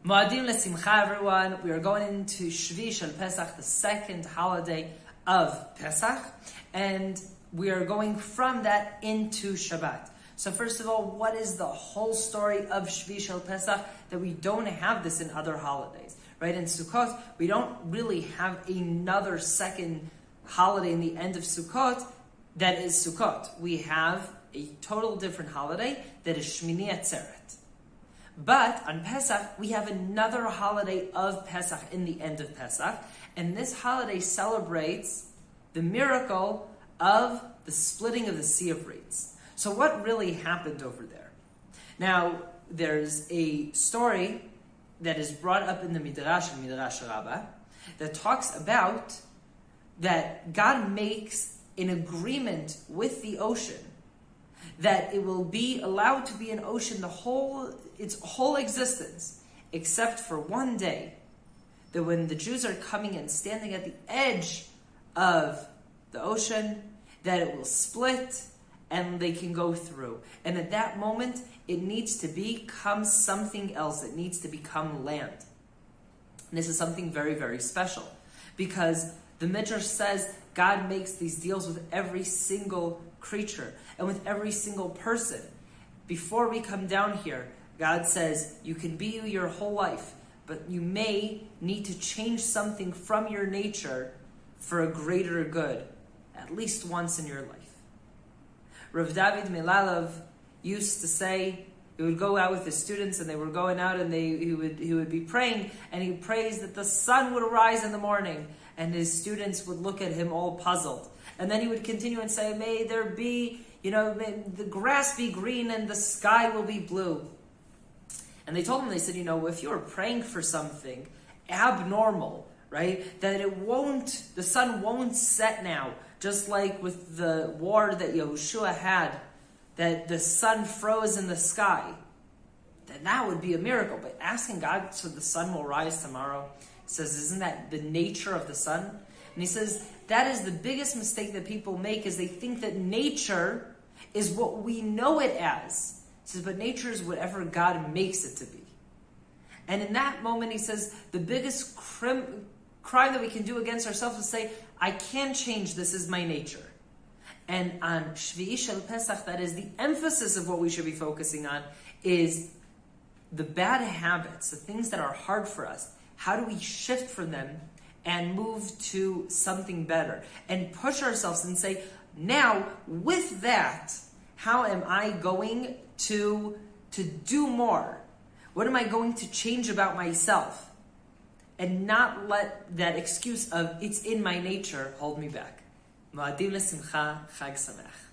Moadim lesimcha, everyone. We are going into Shvi Shel Pesach, the second holiday of Pesach, and we are going from that into Shabbat. So first of all, what is the whole story of Shvi Shel Pesach that we don't have this in other holidays, right? In Sukkot, we don't really have another second holiday in the end of Sukkot that is Sukkot. We have a total different holiday that is Shmini Atzeret. But on Pesach, we have another holiday of Pesach in the end of Pesach, and this holiday celebrates the miracle of the splitting of the Sea of Reeds. So what really happened over there? Now, there's a story that is brought up in the Midrash Rabbah that talks about that God makes an agreement with the ocean that it will be allowed to be an ocean its whole existence, except for one day, that when the Jews are coming and standing at the edge of the ocean, that it will split and they can go through. And at that moment, it needs to become something else. It needs to become land. And this is something very, very special, because the Midrash says God makes these deals with every single creature and with every single person. Before we come down here, God says you can be your whole life, but you may need to change something from your nature for a greater good, at least once in your life. Rav David Milalov used to say, he would go out with his students and they were going out and he would be praying, and he prays that the sun would rise in the morning, and his students would look at him all puzzled. And then he would continue and say, may there be, may the grass be green and the sky will be blue. And they told him, they said, if you were praying for something abnormal, right, that the sun won't set now, just like with the war that Yehoshua had, that the sun froze in the sky, then that would be a miracle. But asking God so the sun will rise tomorrow, he says, isn't that the nature of the sun? And he says, that is the biggest mistake that people make, is they think that nature is what we know it as. He says, but nature is whatever God makes it to be. And in that moment, he says, the biggest crime that we can do against ourselves is say, I can't change, this is my nature. And on Shvi Shel Pesach, that is the emphasis of what we should be focusing on, is the bad habits, the things that are hard for us. How do we shift from them and move to something better? And push ourselves and say, now, with that, how am I going to do more? What am I going to change about myself? And not let that excuse of it's in my nature hold me back. Moadim lesimcha, Chag Sameach.